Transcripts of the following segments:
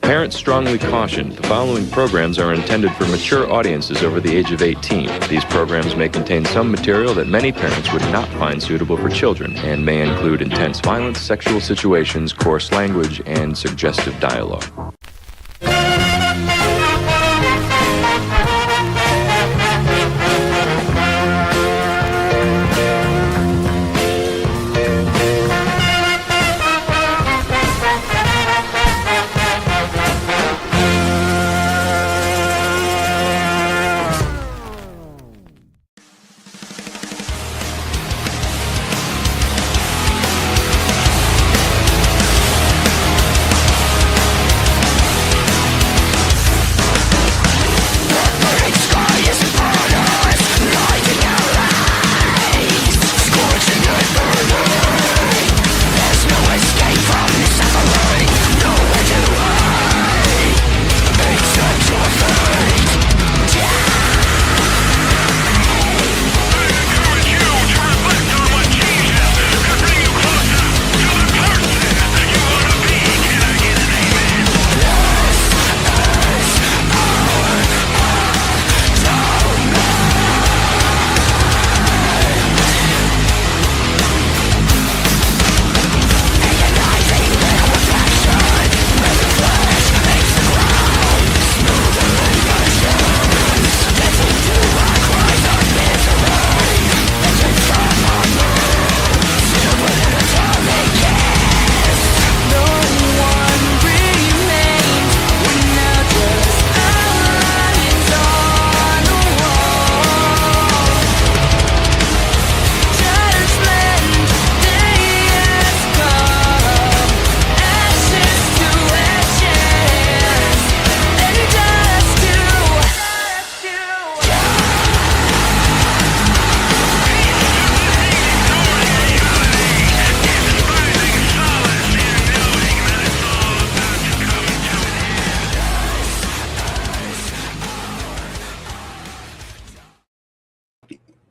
Parents strongly caution the following programs are intended for mature audiences over the age of 18. These programs may contain some material that many parents would not find suitable for children and may include intense violence, sexual situations, coarse language, and suggestive dialogue.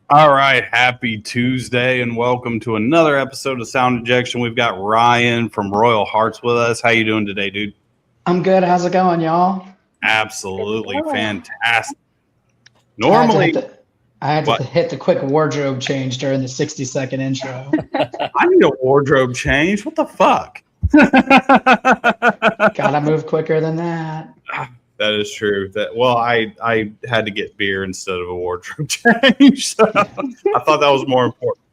All right, happy Tuesday and welcome to another episode of Sound Injection. We've got Ryan from Royal Hearts with us. How you doing today, dude? I'm good. How's it going, y'all? Absolutely fantastic. Normally, I had to hit the quick wardrobe change during the 60-second intro. I need a wardrobe change. What the fuck? Gotta move quicker than that. That is true. I had to get beer instead of a wardrobe change. So I thought that was more important.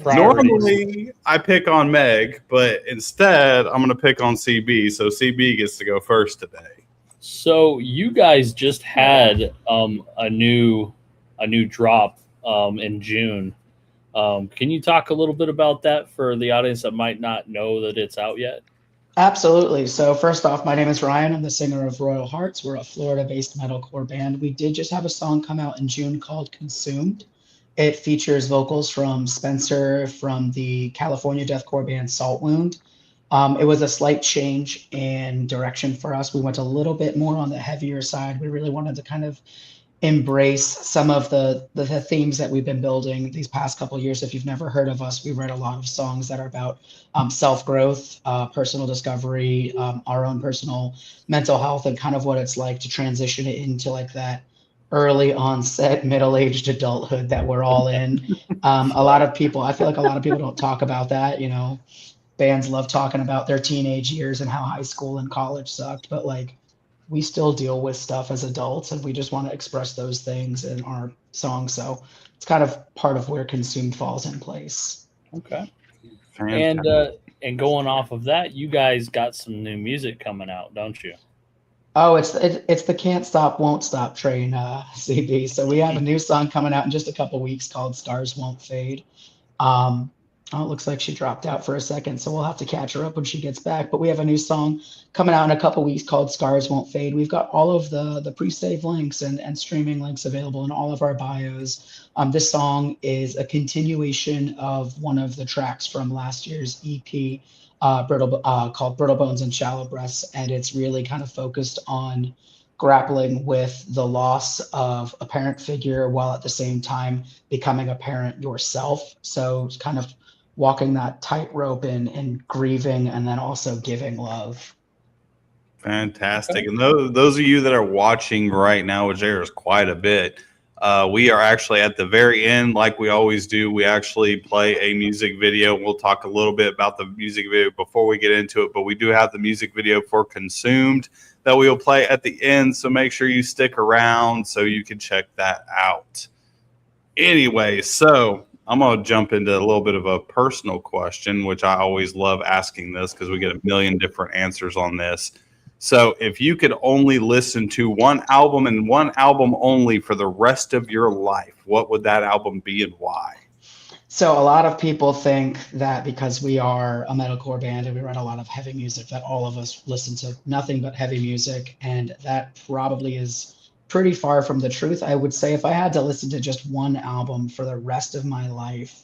Normally, I pick on Meg, but instead, I'm going to pick on CB. So CB gets to go first today. So you guys just had a new drop in June. Can you talk a little bit about that for the audience that might not know that it's out yet? Absolutely. So first off, my name is Ryan. I'm the singer of Royal Hearts. We're a Florida-based metalcore band. We did just have a song come out in June called Consumed. It features vocals from Spencer from the California deathcore band Salt Wound. It was a slight change in direction for us. We went a little bit more on the heavier side. We really wanted to kind of embrace some of the themes that we've been building these past couple of years. If you've never heard of us, we write a lot of songs that are about self-growth, personal discovery, our own personal mental health, and kind of what it's like to transition it into like that early onset middle-aged adulthood that we're all in. I feel like a lot of people don't talk about that. You know, bands love talking about their teenage years and how high school and college sucked, but like, we still deal with stuff as adults, and we just want to express those things in our songs. So it's kind of part of where Consumed falls in place. Okay. And going off of that, you guys got some new music coming out, don't you? Oh, it's the Can't Stop, Won't Stop train, CB. So we have a new song coming out in just a couple weeks called Stars Won't Fade. It looks like she dropped out for a second, so we'll have to catch her up when she gets back. But we have a new song coming out in a couple weeks called Scars Won't Fade. We've got all of the pre-save links and streaming links available in all of our bios. This song is a continuation of one of the tracks from last year's EP called Brittle Bones and Shallow Breaths, and it's really kind of focused on grappling with the loss of a parent figure while at the same time becoming a parent yourself. So it's kind of walking that tightrope in grieving and then also giving love. Fantastic. And those of you that are watching right now, which there is quite a bit, we are actually at the very end, like we always do. We actually play a music video. We'll talk a little bit about the music video before we get into it, but we do have the music video for Consumed that we will play at the end. So make sure you stick around so you can check that out. Anyway, so I'm going to jump into a little bit of a personal question, which I always love asking this because we get a million different answers on this. So if you could only listen to one album and one album only for the rest of your life, what would that album be and why? So a lot of people think that because we are a metalcore band and we write a lot of heavy music, that all of us listen to nothing but heavy music. And that probably is pretty far from the truth. I would say if I had to listen to just one album for the rest of my life,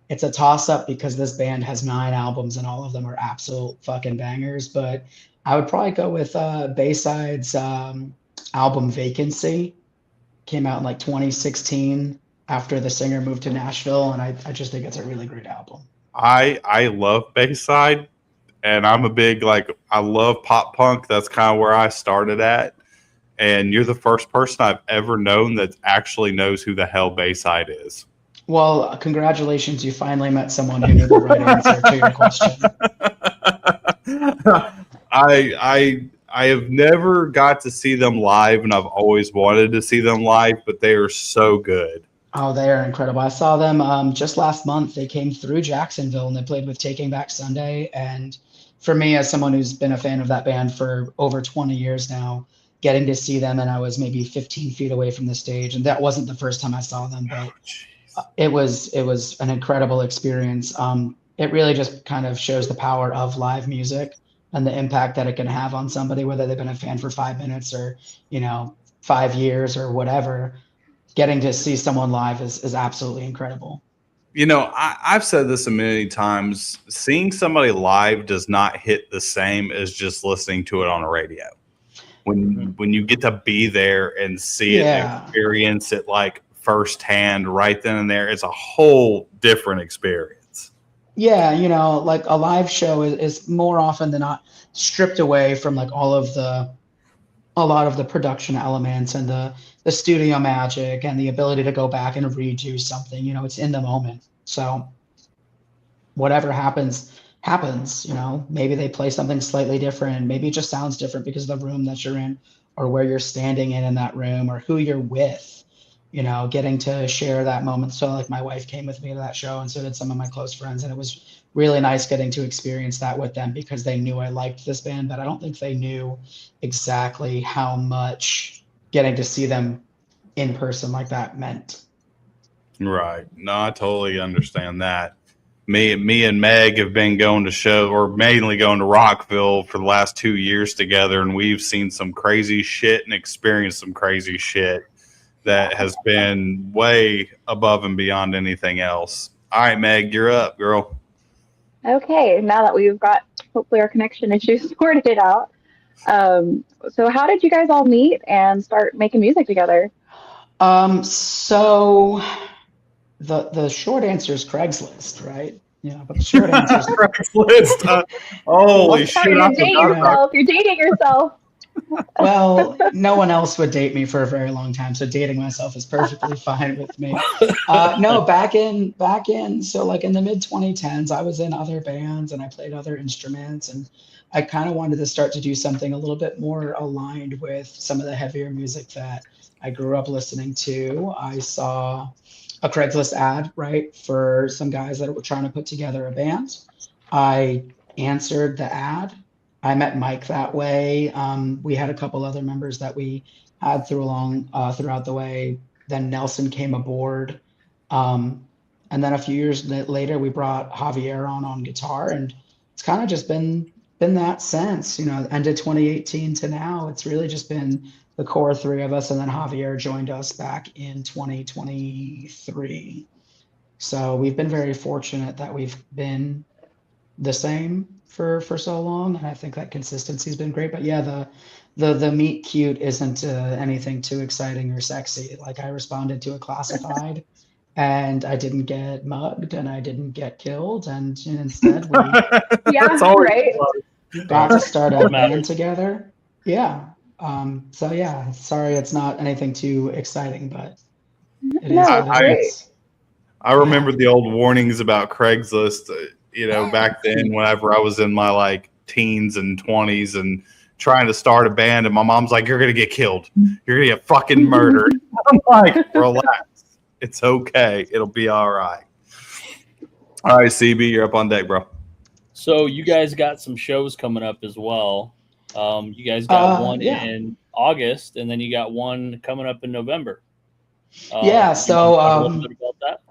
it's a toss-up because this band has 9 albums and all of them are absolute fucking bangers. But I would probably go with Bayside's album Vacancy. Came out in like 2016 after the singer moved to Nashville, and I just think it's a really great album. I love Bayside, and I'm a big, I love pop punk. That's kind of where I started at. And you're the first person I've ever known that actually knows who the hell Bayside is. Well, congratulations. You finally met someone who knew the right answer to your question. I have never got to see them live, and I've always wanted to see them live, but they are so good. Oh, they are incredible. I saw them just last month. They came through Jacksonville and they played with Taking Back Sunday. And for me, as someone who's been a fan of that band for over 20 years now, getting to see them, and I was maybe 15 feet away from the stage, and that wasn't the first time I saw them, but it was an incredible experience. It really just kind of shows the power of live music and the impact that it can have on somebody, whether they've been a fan for 5 minutes or 5 years or whatever. Getting to see someone live is absolutely incredible. I've said this a million times. Seeing somebody live does not hit the same as just listening to it on a radio. When you get to be there and see it and experience it like firsthand right then and there, it's a whole different experience. Yeah, like a live show is more often than not stripped away from like a lot of the production elements and the studio magic and the ability to go back and redo something. It's in the moment. So whatever happens. Maybe they play something slightly different. Maybe it just sounds different because of the room that you're in or where you're standing in that room or who you're with, getting to share that moment. So like my wife came with me to that show, and so did some of my close friends. And it was really nice getting to experience that with them because they knew I liked this band, but I don't think they knew exactly how much getting to see them in person like that meant. Right. No, I totally understand that. Me and Meg have been going to show, or mainly going to Rockville for the last 2 years together, and we've seen some crazy shit and experienced some crazy shit that has been way above and beyond anything else. All right, Meg, you're up, girl. Okay, now that we've got hopefully our connection issues sorted out. So how did you guys all meet and start making music together? So the short answer is Craigslist, right? Yeah, but the short answer is Craigslist. Holy shit! You're dating yourself. Well, no one else would date me for a very long time, so dating myself is perfectly fine with me. No, back in, so like in the mid 2010s, I was in other bands and I played other instruments, and I kind of wanted to start to do something a little bit more aligned with some of the heavier music that I grew up listening to. I saw a Craigslist ad, right, for some guys that were trying to put together a band. I answered the ad. I met Mike that way. We had a couple other members that we had throughout the way. Then Nelson came aboard. And then a few years later, we brought Javier on guitar. And it's kind of just been that since, end of 2018 to now. It's really just been the core 3 of us. And then Javier joined us back in 2023. So we've been very fortunate that we've been the same for so long, and I think that consistency has been great. But yeah, the meet cute isn't anything too exciting or sexy. Like I responded to a classified, and I didn't get mugged, and I didn't get killed, and instead we Yeah, That's always right. got to start a What band matters. together. Yeah. So yeah, sorry it's not anything too exciting, but it is No, what I- it great. is. I remember the old warnings about Craigslist, back then whenever I was in my like teens and 20s and trying to start a band, and my mom's like, "You're gonna get killed. You're gonna get fucking murdered." I'm like, "Relax. It's okay. It'll be all right." All right, CB, you're up on deck, bro. So you guys got some shows coming up as well. You guys got one Yeah. in August, and then you got one coming up in November. Yeah, you so, wanna talk a little bit about that.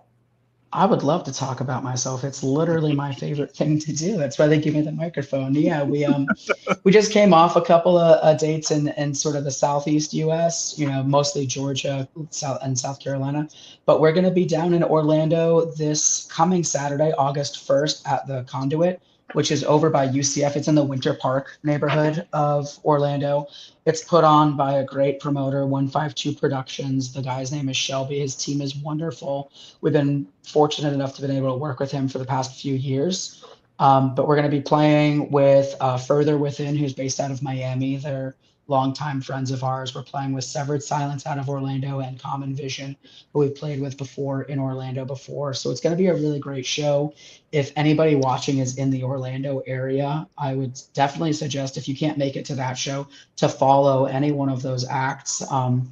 I would love to talk about myself. It's literally my favorite thing to do. That's why they give me the microphone. Yeah, we just came off a couple of dates in sort of the southeast U.S. Mostly Georgia, South Carolina. But we're going to be down in Orlando this coming Saturday, August 1st, at the Conduit, which is over by UCF. It's in the Winter Park neighborhood of Orlando. It's put on by a great promoter, 152 Productions. The guy's name is Shelby. His team is wonderful. We've been fortunate enough to be able to work with him for the past few years. But we're going to be playing with Further Within, who's based out of Miami. They're longtime friends of ours. We're playing with Severed Silence out of Orlando and Common Vision, who we've played with before in Orlando before. So it's going to be a really great show. If anybody watching is in the Orlando area, I would definitely suggest, if you can't make it to that show, to follow any one of those acts.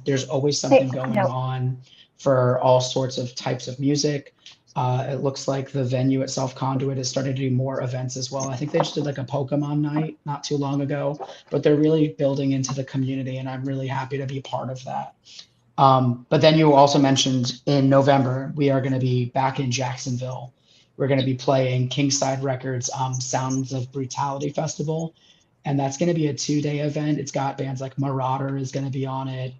There's always something going on for all sorts of types of music. It looks like the venue itself, Conduit, is starting to do more events as well. I think they just did like a Pokemon night not too long ago, but they're really building into the community, and I'm really happy to be part of that. But then you also mentioned in November, we are going to be back in Jacksonville. We're going to be playing Kingside Records Sounds of Brutality Festival. And that's going to be a 2-day event. It's got bands like Marauder is going to be on it,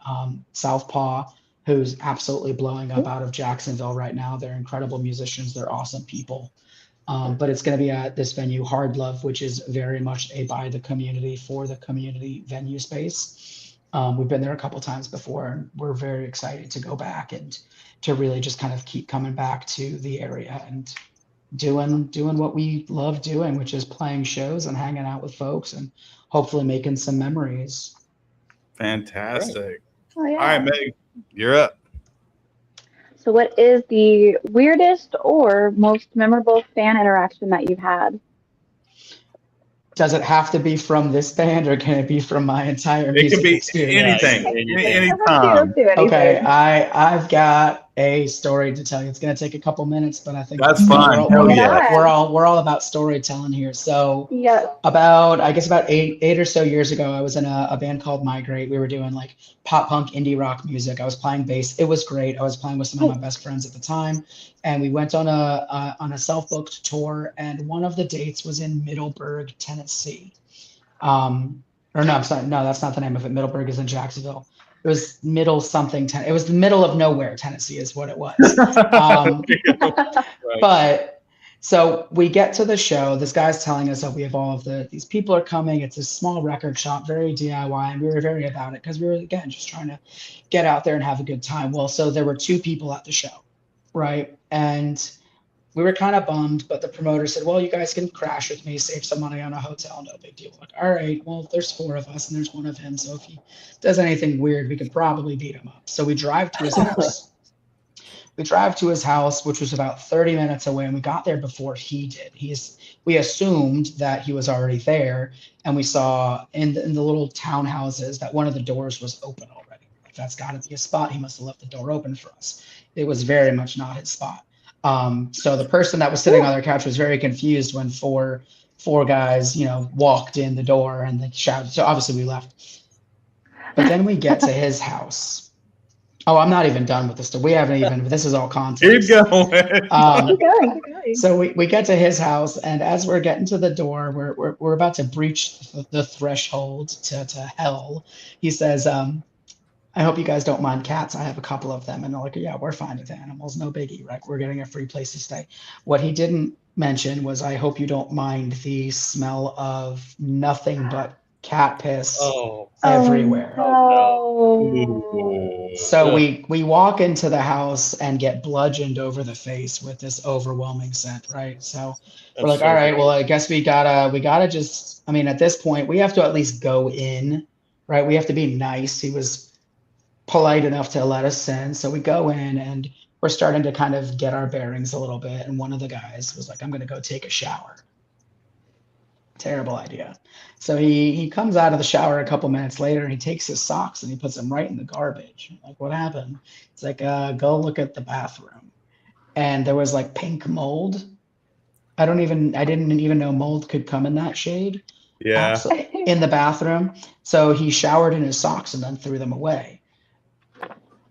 Southpaw, who's absolutely blowing up out of Jacksonville right now. They're incredible musicians. They're awesome people. But it's going to be at this venue, Hard Love, which is very much a by the community for the community venue space. We've been there a couple times before, and we're very excited to go back and to really just kind of keep coming back to the area and doing what we love doing, which is playing shows and hanging out with folks and hopefully making some memories. Fantastic. Oh, yeah. All right, Meg, you're up. So what is the weirdest or most memorable fan interaction that you've had? Does it have to be from this band, or can it be from my entire It music could be experience? anything, Anything. anytime. Let's do anything. Okay, I've got a story to tell you. It's going to take a couple minutes, but I think That's fine. We're, Hell yeah. we're all about storytelling here. So Yeah. about eight or so years ago, I was in a band called Migrate. We were doing like pop punk indie rock music. I was playing bass. It was great. I was playing with some of my best friends at the time, and we went on a self-booked tour. And one of the dates was in Middleburg, Tennessee. Or no, I'm sorry, no, that's not the name of it. Middleburg is in Jacksonville. It was middle something. It was the middle of nowhere, Tennessee, is what it was. Right. But so we get to the show. This guy's telling us that we have all of these people are coming. It's a small record shop, very DIY, and we were very about it because we were, again, just trying to get out there and have a good time. Well, so there were 2 people at the show, right? And we were kind of bummed, but the promoter said, well, you guys can crash with me, save some money on a hotel, no big deal. Like, all right, well, there's 4 of us and there's one of him. So if he does anything weird, we could probably beat him up. So we drive to his house. Which was about 30 minutes away, and we got there before he did. We assumed that he was already there, and we saw in the little townhouses that one of the doors was open already. Like, that's got to be a spot. He must have left the door open for us. It was very much not his spot. So the person that was sitting on their couch was very confused when four guys, walked in the door and they shouted. So obviously we left. But then we get to his house. Oh, I'm not even done with this. We haven't even. This is all context. Keep going. Keep going. So we get to his house, and as we're getting to the door, we're about to breach the threshold to hell. He says, I hope you guys don't mind cats. I have a couple of them. And they're like, yeah, we're fine with animals. No biggie, right? We're getting a free place to stay. What he didn't mention was, I hope you don't mind the smell of nothing but cat piss Oh, everywhere. Oh, So Ugh. we walk into the house and get bludgeoned over the face with this overwhelming scent, right? So we're That's like, so all right, gross. well, I guess we gotta just, I mean, at this point, we have to at least go in, right? We have to be nice. He was polite enough to let us in. So we go in and we're starting to kind of get our bearings a little bit. And one of the guys was like, I'm gonna go take a shower. Terrible idea. So he comes out of the shower a couple minutes later and he takes his socks and he puts them right in the garbage. I'm like, what happened? It's like, go look at the bathroom. And there was like pink mold. I didn't even know mold could come in that shade. Yeah. In the bathroom. So he showered in his socks and then threw them away.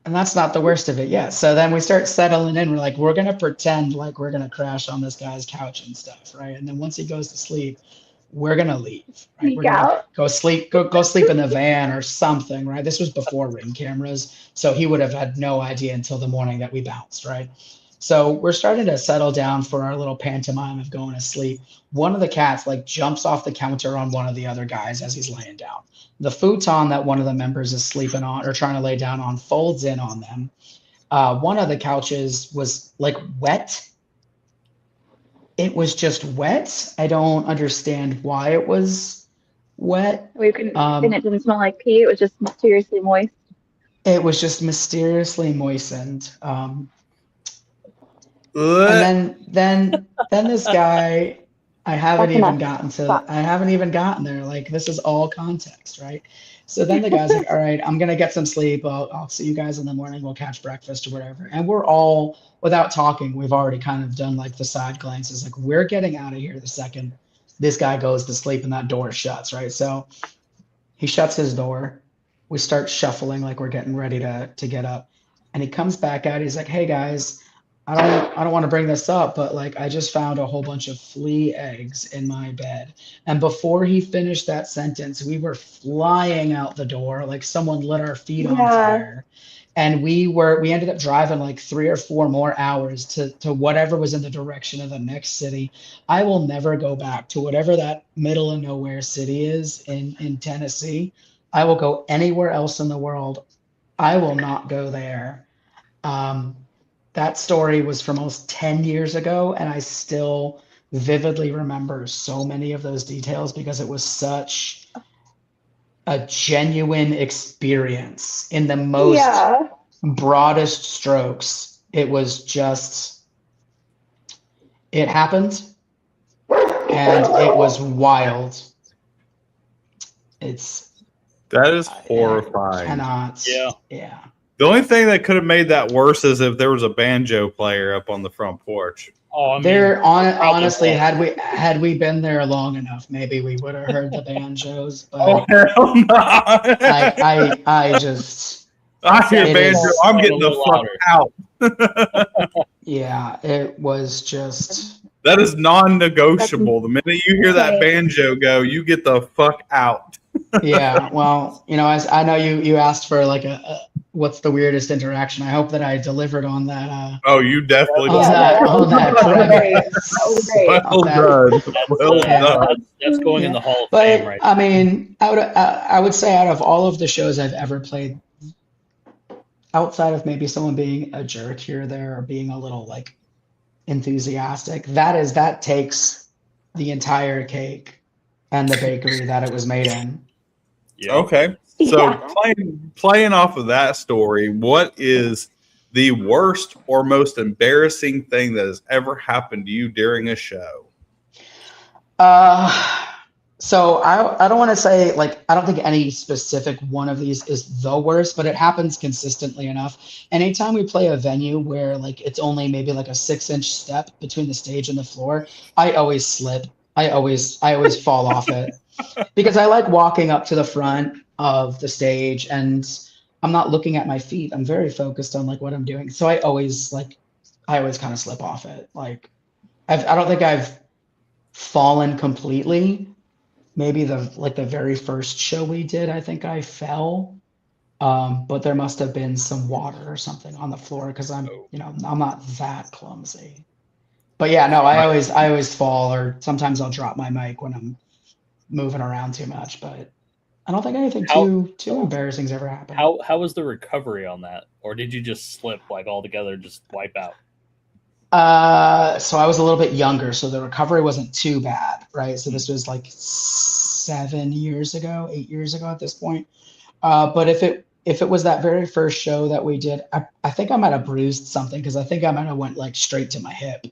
And that's not the worst of it yet. So then we start settling in. We're like, we're gonna pretend like we're gonna crash on this guy's couch and stuff, right? And then once he goes to sleep, we're gonna leave, right? We're sneak gonna out. go sleep in the van or something, right? This was before Ring cameras, so he would have had no idea until the morning that we bounced, right? So we're starting to settle down for our little pantomime of going to sleep. One of the cats like jumps off the counter on one of the other guys as he's laying down. The futon that one of the members is sleeping on or trying to lay down on folds in on them. One of the couches was like wet. It was just wet. I don't understand why it was wet. We couldn't, Um, and it didn't smell like pee. It was just mysteriously moist. it was just mysteriously moistened. Ugh. And then this guy, I haven't That's even enough. gotten to Stop. I haven't even gotten there. Like this is all context, right? So then the guy's like, all right, I'm gonna get some sleep. I'll see you guys in the morning. We'll catch breakfast or whatever. And we're all without talking, we've already kind of done like the side glances, like we're getting out of here the second this guy goes to sleep and that door shuts, right? So he shuts his door. We start shuffling like we're getting ready to get up. And he comes back out. He's like, "Hey guys, I don't want to bring this up, but like I just found a whole bunch of flea eggs in my bed." And before he finished that sentence, we were flying out the door like someone lit our feet on Yeah. fire. And we ended up driving like 3 or 4 more hours to whatever was in the direction of the next city. I will never go back to whatever that middle of nowhere city is in Tennessee. I will go anywhere else in the world. I will not go there. Um, that story was from almost 10 years ago, and I still vividly remember so many of those details because it was such a genuine experience in the most Yeah. broadest strokes. It was just, it happened and it was wild. That is horrifying. Cannot. Yeah. Yeah. The only thing that could have made that worse is if there was a banjo player up on the front porch. Oh, I mean, There honestly, probably. had we been there long enough, maybe we would have heard the banjos. Oh But hell no! I just I hear It banjo. is- I'm getting the A little fuck out. yeah, it was just That is non-negotiable. The minute you hear that Okay. banjo go, you get the fuck out. yeah. Well, as I know you asked for like a what's the weirdest interaction. I hope that I delivered on that. Oh, you definitely On did. that premise. That was great. Well that- done. Well Yeah. done. That's going in the Hall of But Fame right I mean, I would say out of all of the shows I've ever played, outside of maybe someone being a jerk here or there or being a little like enthusiastic, that takes the entire cake and the bakery that it was made in. Yeah. Okay. So Yeah. playing off of that story, what is the worst or most embarrassing thing that has ever happened to you during a show? So I don't want to say like I don't think any specific one of these is the worst, but it happens consistently enough. Anytime we play a venue where like it's only maybe like a 6-inch step between the stage and the floor, I always slip. I always fall off it because I like walking up to the front of the stage and I'm not looking at my feet. I'm very focused on like what I'm doing. So I always kind of slip off it. Like I don't think I've fallen completely. Maybe the very first show we did, I think I fell. But there must have been some water or something on the floor because I'm not that clumsy. But yeah, no, I always fall, or sometimes I'll drop my mic when I'm moving around too much. But I don't think anything How- too embarrassing's ever happened. How was the recovery on that, or did you just slip like altogether, just wipe out? So I was a little bit younger, so the recovery wasn't too bad, right? So this was like 7 years ago, 8 years ago at this point. But if it was that very first show that we did, I think I might have bruised something because I think I might have went like straight to my hip.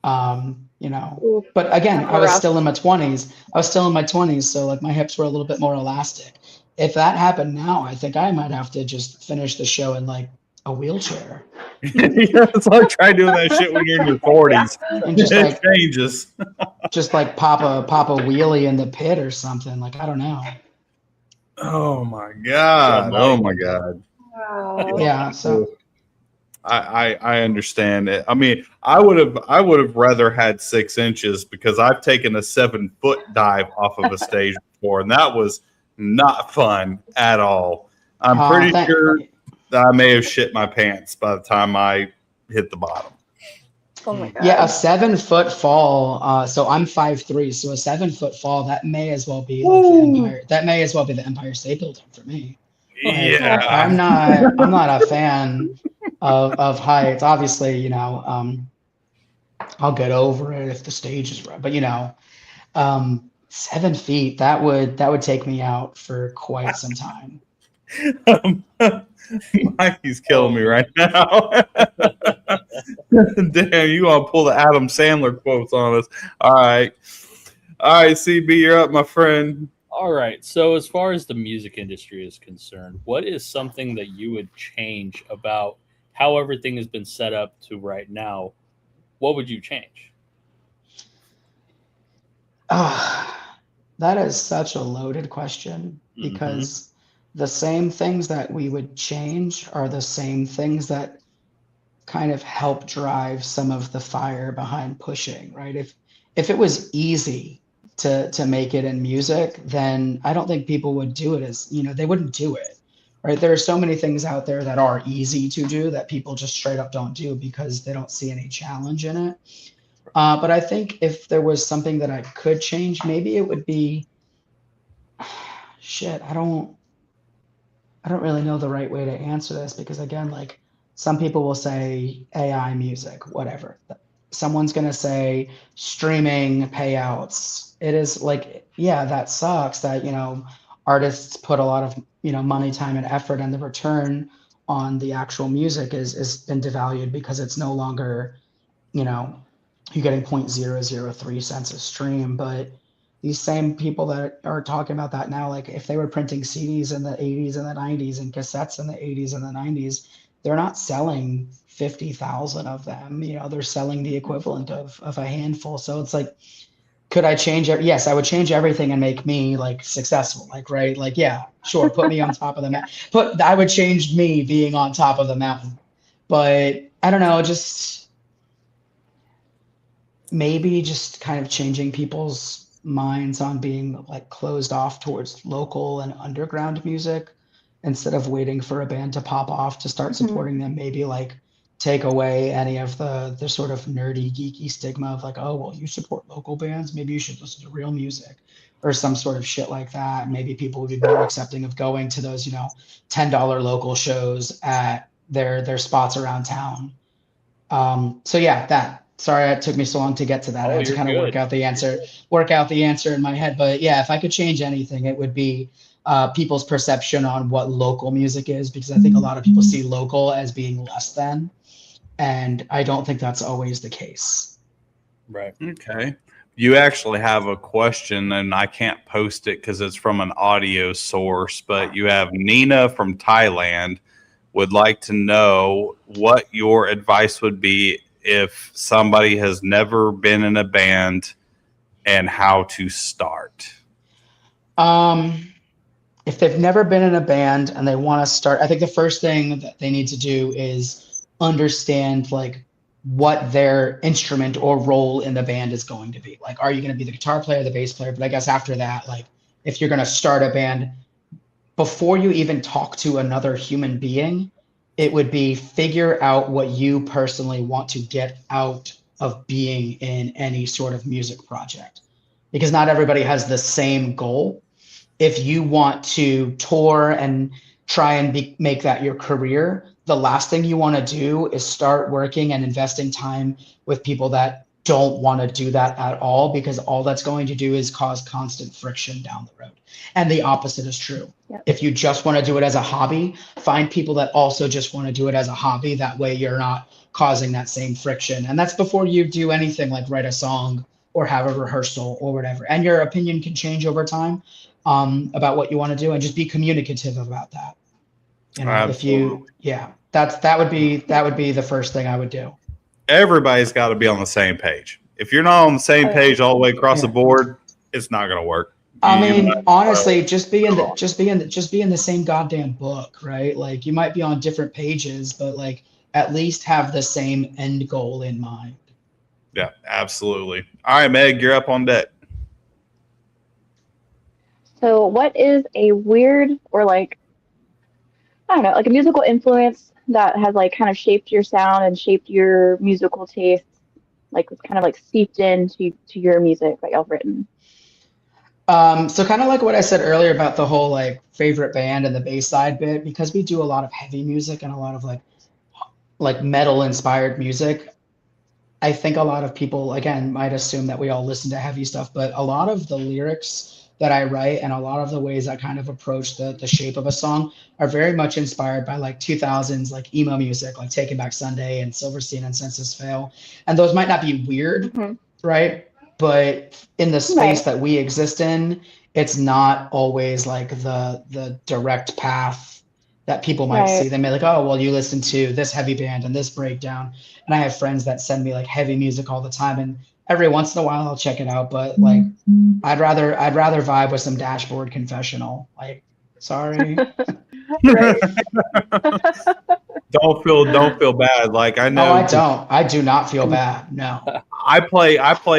You know, Ooh, but again, that's I was rough. still in my 20s. I was still in my 20s, so like my hips were a little bit more elastic. If that happened now, I think I might have to just finish the show in like a wheelchair Yeah, it's like try doing that shit when you're in your 40s. and just It like changes. pop a wheelie in the pit or something. Like I don't know. Oh my god! Oh my god! Wow. Yeah, so I understand it. I mean, I would have rather had 6 inches because I've taken a 7-foot dive off of a stage before, and that was not fun at all. I'm pretty sure that I may have shit my pants by the time I hit the bottom. Oh my god. Yeah, a 7-foot fall. So I'm 5'3", so a 7-foot fall that may as well be like the Empire. That may as well be the Empire State Building for me. Like, Yeah, I'm not a fan of heights. Obviously, you know, I'll get over it if the stage is right. But you know, 7 feet that would take me out for quite some time. Mikey's killing me right now. Damn, you want to pull the Adam Sandler quotes on us? All right, CB, you're up, my friend. All right. So, as far as the music industry is concerned, what is something that you would change about how everything has been set up to right now? What would you change? That is such a loaded question because the same things that we would change are the same things that kind of help drive some of the fire behind pushing, right? If it was easy to make it in music, then I don't think people would do it as, you know, they wouldn't do it, right? There are so many things out there that are easy to do that people just straight up don't do because they don't see any challenge in it. But I think if there was something that I could change, maybe it would be shit. I don't really know the right way to answer this because again, like some people will say AI music, whatever. Someone's going to say streaming payouts. It is like, yeah, that sucks that, you know, artists put a lot of, you know, money, time and effort and the return on the actual music is been devalued because it's no longer, you know, you're getting 0.003 cents a stream. But these same people that are talking about that now, like if they were printing CDs in the 80s and the 90s and cassettes in the 80s and the 90s, they're not selling 50,000 of them. You know, they're selling the equivalent of a handful. So it's like, could I change it? Yes, I would change everything and make me like successful. Like, right? Like, yeah, sure. Put me on top of the mountain. I would change me being on top of the mountain. But I don't know, just maybe just kind of changing people's minds on being like closed off towards local and underground music instead of waiting for a band to pop off to start supporting them. Maybe like take away any of the sort of nerdy geeky stigma of like, oh well, you support local bands, maybe you should listen to real music or some sort of shit like that. Maybe people would be more accepting of going to those, you know, $10 local shows at their spots around town. So yeah, that. Sorry, it took me so long to get to that. I had to kind of work out the answer in my head. But yeah, if I could change anything, it would be people's perception on what local music is, because I think a lot of people see local as being less than, and I don't think that's always the case. Right. Okay. You actually have a question, and I can't post it because it's from an audio source, but you have Nina from Thailand would like to know what your advice would be if somebody has never been in a band and how to start. If they've never been in a band and they want to start, I think the first thing that they need to do is understand like what their instrument or role in the band is going to be. Like, are you going to be the guitar player, the bass player? But I guess after that, like if you're going to start a band, before you even talk to another human being, it would be figure out what you personally want to get out of being in any sort of music project, because not everybody has the same goal. if you want to tour and try and make that your career, the last thing you want to do is start working and investing time with people that don't want to do that at all, because all that's going to do is cause constant friction down the road. And the opposite is true. Yep. If you just want to do it as a hobby, find people that also just want to do it as a hobby. That way you're not causing that same friction. And that's before you do anything like write a song or have a rehearsal or whatever. And your opinion can change over time about what you want to do, and just be communicative about that. You know, Absolutely. that would be the first thing I would do. Everybody's got to be on the same page. If you're not on the same page all the way across the board, it's not going to work. I mean, honestly, just be in the same goddamn book, right? Like, you might be on different pages, but like at least have the same end goal in mind. Yeah, absolutely. All right, Meg, you're up on deck. So what is a weird or like, I don't know, like a musical influence that has like kind of shaped your sound and shaped your musical taste, like it's kind of like seeped into your music that y'all have written? So kind of like what I said earlier about the whole like favorite band and the Bayside bit, because we do a lot of heavy music and a lot of like metal inspired music. I think a lot of people, again, might assume that we all listen to heavy stuff, but a lot of the lyrics that I write and a lot of the ways I kind of approach the shape of a song are very much inspired by like 2000s like emo music, like Taking Back Sunday and Silverstein and Census Fail. And those might not be weird, right? But in the space that we exist in, it's not always like the direct path that people might see. They may like, oh, well, you listen to this heavy band and this breakdown. And I have friends that send me like heavy music all the time, and every once in a while I'll check it out. But like, I'd rather vibe with some Dashboard Confessional. Like, sorry. Don't feel bad. Like, I know. Oh, I do not feel bad. No. I play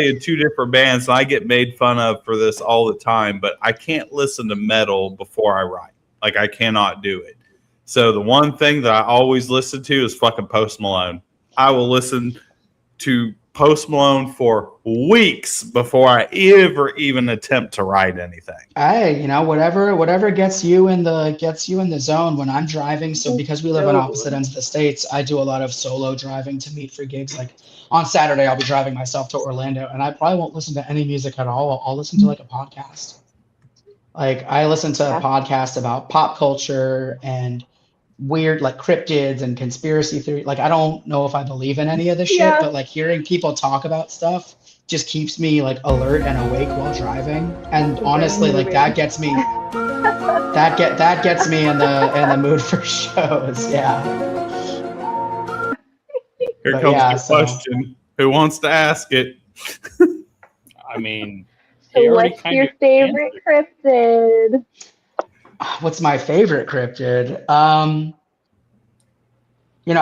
in two different bands, and I get made fun of for this all the time, but I can't listen to metal before I write. Like, I cannot do it. So the one thing that I always listen to is fucking Post Malone. I will listen to Post Malone for weeks before I ever even attempt to write anything. Whatever gets you in the zone when I'm driving. So because we live on opposite ends of the states, I do a lot of solo driving to meet for gigs. Like on Saturday, I'll be driving myself to Orlando, and I probably won't listen to any music at all. I'll listen to like a podcast. Like, I listen to a podcast about pop culture and weird like cryptids and conspiracy theory. Like, I don't know if I believe in any of this shit, but like hearing people talk about stuff just keeps me like alert and awake while driving. And honestly, like that gets me in the mood for shows. Yeah. Here comes the question. Who wants to ask it? I mean, so what's your favorite cryptid? What's my favorite cryptid? I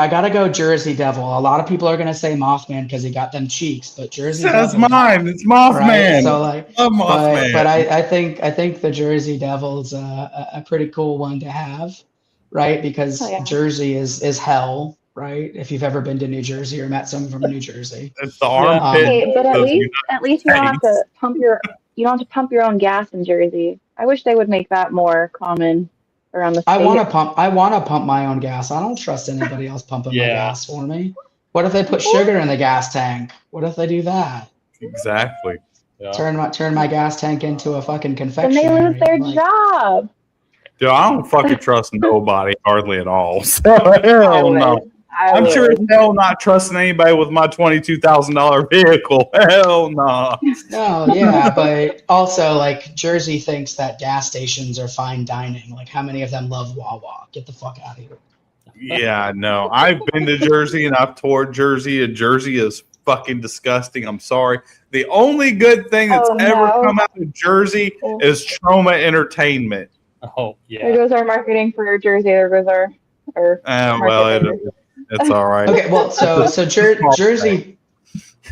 gotta go Jersey Devil. A lot of people are gonna say Mothman because he got them cheeks, but Jersey Devil. That's mine. It's Mothman. Right? So like, love Mothman. But I think the Jersey Devil's a pretty cool one to have, right? Because Jersey is hell, right? If you've ever been to New Jersey or met someone from New Jersey. It's the armpit. Okay, but at least you don't have to pump your own gas in Jersey. I wish they would make that more common around the state. I want to pump my own gas. I don't trust anybody else pumping my gas for me. What if they put sugar in the gas tank? What if they do that? Exactly. Yeah. Turn my gas tank into a fucking confectionery. And they lose their job. Dude, I don't fucking trust nobody hardly at all. So hell no. I'm sure as hell not trusting anybody with my $22,000 vehicle. Hell no. No, yeah, but also like Jersey thinks that gas stations are fine dining. Like, how many of them love Wawa? Get the fuck out of here. Yeah, no. I've been to Jersey and I've toured Jersey, and Jersey is fucking disgusting. I'm sorry. The only good thing that's ever come out of Jersey is Trauma Entertainment. Oh, yeah. There goes our marketing for Jersey. There goes our it's all right. Okay, well, so Jersey,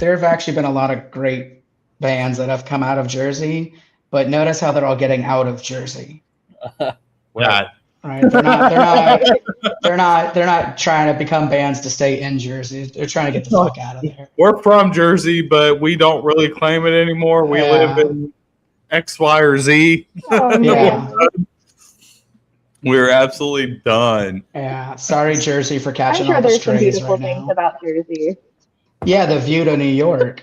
there have actually been a lot of great bands that have come out of Jersey, but notice how they're all getting out of Jersey. Yeah. Right? They're not trying to become bands to stay in Jersey. They're trying to get the fuck out of there. We're from Jersey, but we don't really claim it anymore. We live in X, Y, or Z. Oh, no. Yeah. We're absolutely done. Yeah. Sorry, Jersey, for I'm catching sure all the there's some strays beautiful right things now. about Jersey. Yeah, the view to New York.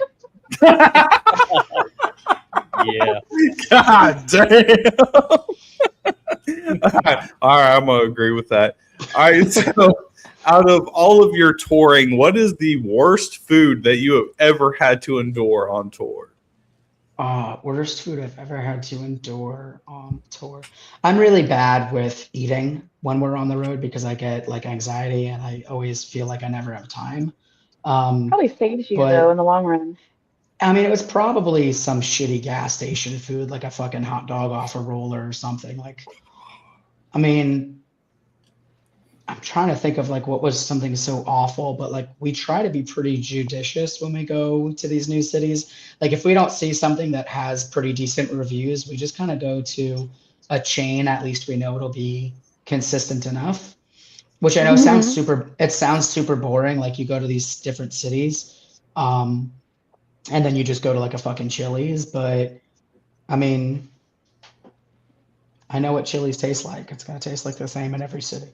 Yeah. God damn. All right, I'm gonna agree with that. All right, so out of all of your touring, what is the worst food that you have ever had to endure on tour? Worst food I've ever had to endure on tour. I'm really bad with eating when we're on the road because I get like anxiety and I always feel like I never have time. Um, Probably saves you, though, but in the long run. I mean, it was probably some shitty gas station food, like a fucking hot dog off a roller or something. Like, I mean, I'm trying to think of like what was something so awful, but like we try to be pretty judicious when we go to these new cities. Like if we don't see something that has pretty decent reviews, we just kind of go to a chain. At least we know it'll be consistent enough. Which I know sounds super boring. Like you go to these different cities, and then you just go to like a fucking Chili's. But I mean, I know what Chili's tastes like. It's gonna taste like the same in every city.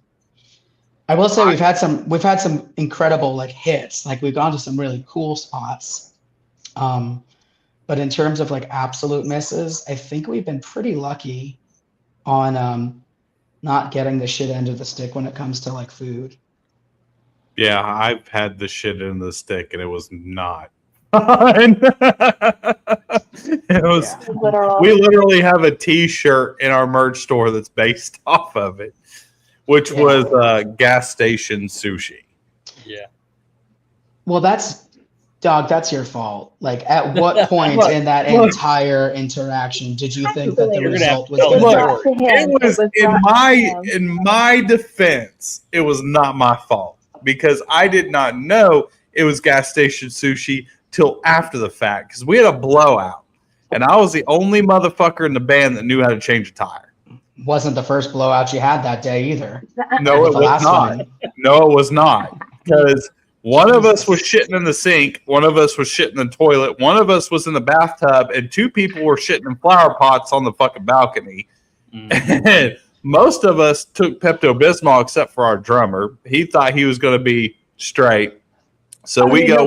I will say we've had some incredible like hits. Like we've gone to some really cool spots. But in terms of like absolute misses, I think we've been pretty lucky on not getting the shit end of the stick when it comes to like food. Yeah, I've had the shit in the stick, and it was not fun. It was. Yeah. Literal. We literally have a T-shirt in our merch store that's based off of it, which Yeah. was gas station sushi. Yeah. Well, that's your fault. Like at what point Look, in that look. entire interaction did you think that the You're gonna have result to was tell going the to brought story. to him. It was in brought to him. my defense, it was not my fault because I did not know it was gas station sushi till after the fact because we had a blowout and I was the only motherfucker in the band that knew how to change a tire. Wasn't the first blowout you had that day either. No, it The was last not. one. No, it was not because one of us was shitting in the sink, one of us was shitting in the toilet, one of us was in the bathtub, and two people were shitting in flower pots on the fucking balcony. And most of us took Pepto-Bismol except for our drummer. He thought he was going to be straight. So we go.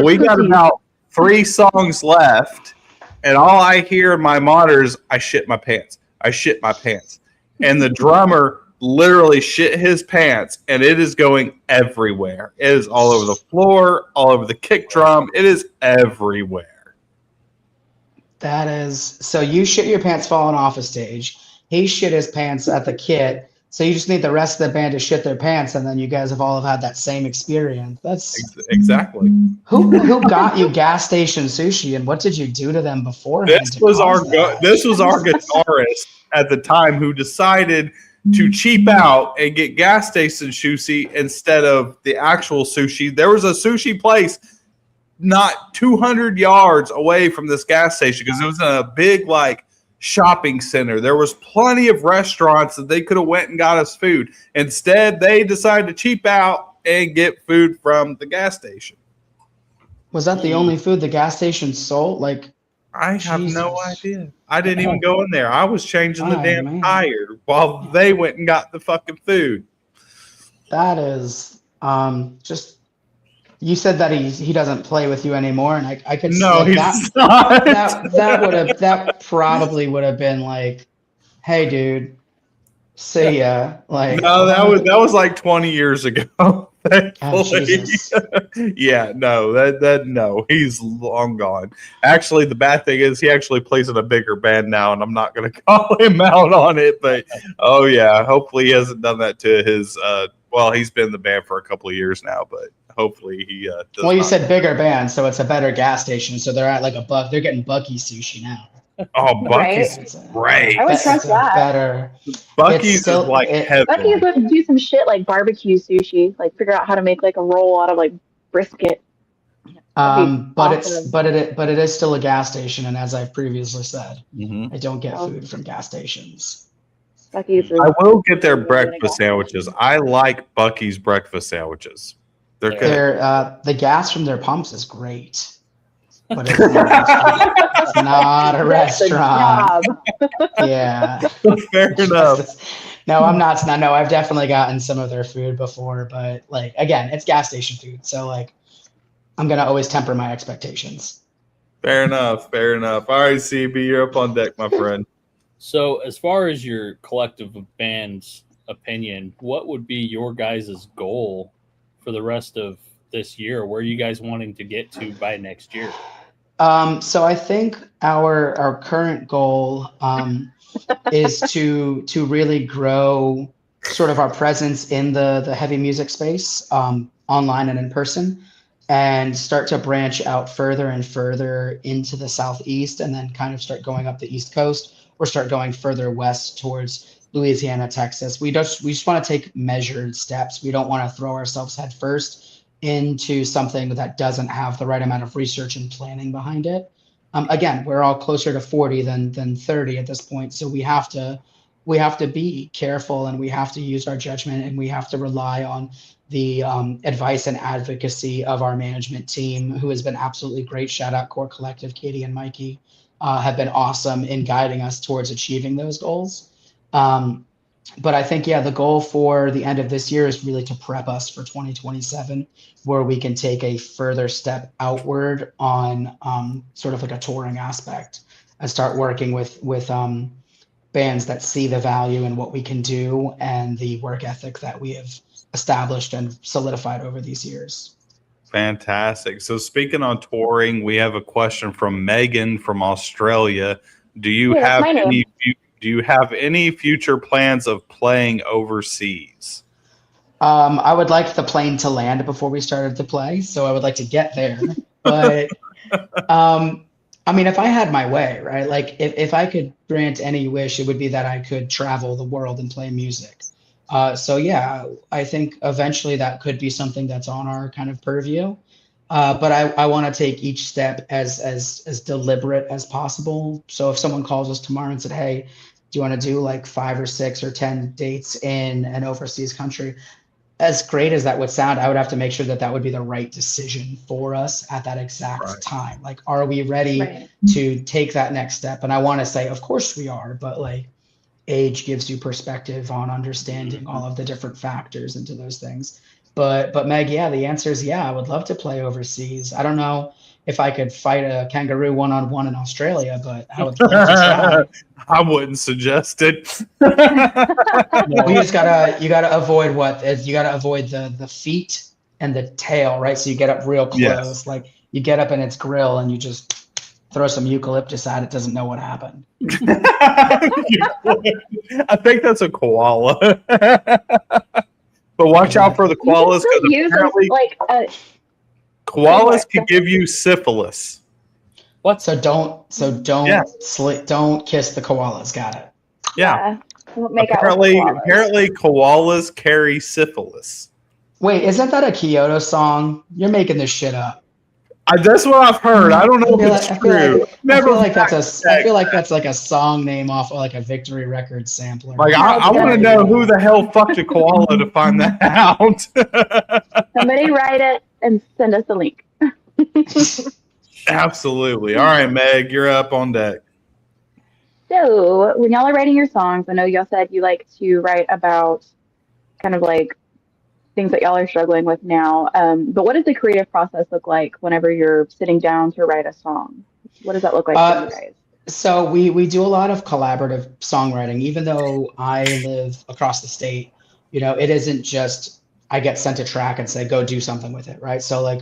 We got about 3 songs left, and all I hear in my monitor is, I shit my pants. I shit my pants. And the drummer literally shit his pants, and it is going everywhere. It is all over the floor, all over the kick drum. It is everywhere. That is so you shit your pants falling off a stage. He shit his pants at the kit. So you just need the rest of the band to shit their pants, and then you guys have all had that same experience. That's Exactly. who got you gas station sushi, and what did you do to them beforehand? This was our guitarist at the time who decided to cheap out and get gas station sushi instead of the actual sushi. There was a sushi place not 200 yards away from this gas station because it was in a big like shopping center. There was plenty of restaurants that they could have went and got us food. Instead, they decided to cheap out and get food from the gas station. Was that the only food the gas station sold? Like, I have no Jesus. idea. I didn't even go in there. I was changing the Oh, damn man. tire while they went and got the fucking food. that is just. You said that he doesn't play with you anymore, and I could No, like, he's not. that probably would have been like, hey dude, see ya. Like, No, that was like 20 years ago. oh, Thankfully. Jesus. Yeah, no, no, he's long gone. Actually, the bad thing is he actually plays in a bigger band now, and I'm not going to call him out on it. But oh yeah, hopefully he hasn't done that to his. Well, he's been in the band for a couple of years now, but hopefully he. Does Well, you not. said bigger band, so it's a better gas station. So they're at like $1. They're getting Bucky sushi now. Oh, Bucky's It's a- great. I would it's trust a that. Better. Bucky's still- is like it- heaven. Bucky's would do some shit like barbecue sushi, like figure out how to make like a roll out of like brisket. But awesome. it is still a gas station, and as I've previously said, Mhm. I don't get Oh. food from gas stations. Bucky's is I will get their really breakfast good. sandwiches. I like Bucky's breakfast sandwiches. They're good. The gas from their pumps is great. but it's not a restaurant. It's not a That's a restaurant. job. Yeah. Fair enough. No, I'm not. No, I've definitely gotten some of their food before, but like again, it's gas station food, so like I'm gonna always temper my expectations. Fair enough. Fair enough. All right, CB, you're up on deck, my friend. So, as far as your collective of bands' opinion, what would be your guys' goal for the rest of this year? Where are you guys wanting to get to by next year? So I think our current goal is to really grow sort of our presence in the heavy music space, online and in person, and start to branch out further and further into the southeast, and then kind of start going up the East Coast or start going further west towards Louisiana, Texas. We just want to take measured steps. We don't want to throw ourselves headfirst into something that doesn't have the right amount of research and planning behind it. Again, we're all closer to 40 than 30 at this point, so we have to be careful, and we have to use our judgment, and we have to rely on the advice and advocacy of our management team, who has been absolutely great. Shout out Core Collective, Katie and Mikey, have been awesome in guiding us towards achieving those goals. But I think, yeah, the goal for the end of this year is really to prep us for 2027, where we can take a further step outward on sort of like a touring aspect and start working with bands that see the value in what we can do and the work ethic that we have established and solidified over these years. Fantastic. So speaking on touring, we have a question from Megan from Australia. Do you Yeah, have that's my name. do you have any future plans of playing overseas? I would like the plane to land before we started to play, so I would like to get there. But I mean, if I had my way, right? Like if I could grant any wish, it would be that I could travel the world and play music. So yeah, I think eventually that could be something that's on our kind of purview. But I want to take each step as deliberate as possible. So if someone calls us tomorrow and said, "Hey, do you want to do like 5 or 6 or 10 dates in an overseas country?" As great as that would sound, I would have to make sure that that would be the right decision for us at that exact Right. time. Like, are we ready Right. to take that next step? And I want to say, of course we are, but like age gives you perspective on understanding all of the different factors into those things. But Meg, yeah, the answer is yeah, I would love to play overseas. I don't know if I could fight a kangaroo one-on-one in Australia, but I would love to try. I wouldn't suggest it. We just you gotta avoid you gotta avoid the feet and the tail, right? So you get up real close, Yes. like you get up in its grill and you just throw some eucalyptus at it, doesn't know what happened. I think that's a koala. But watch out for the You can koalas still because use apparently like koalas can give you syphilis. So don't Yeah. don't kiss the koalas. Got it. Yeah. Don't make out with koalas. Apparently koalas carry syphilis. Wait, isn't that a Kyoto song? You're making this shit up. That's what I've heard. I don't know if it's true. I feel like that's like a song name off of like a Victory Records sampler. Like I want to know who the hell fucked a koala to find that out. Somebody write it and send us a link. Absolutely. All right, Meg, you're up on deck. So when y'all are writing your songs, I know y'all said you like to write about kind of like things that y'all are struggling with now. But what does the creative process look like whenever you're sitting down to write a song? What does that look like for you guys? So we do a lot of collaborative songwriting, even though I live across the state. You know, it isn't just I get sent a track and say, go do something with it, right? So like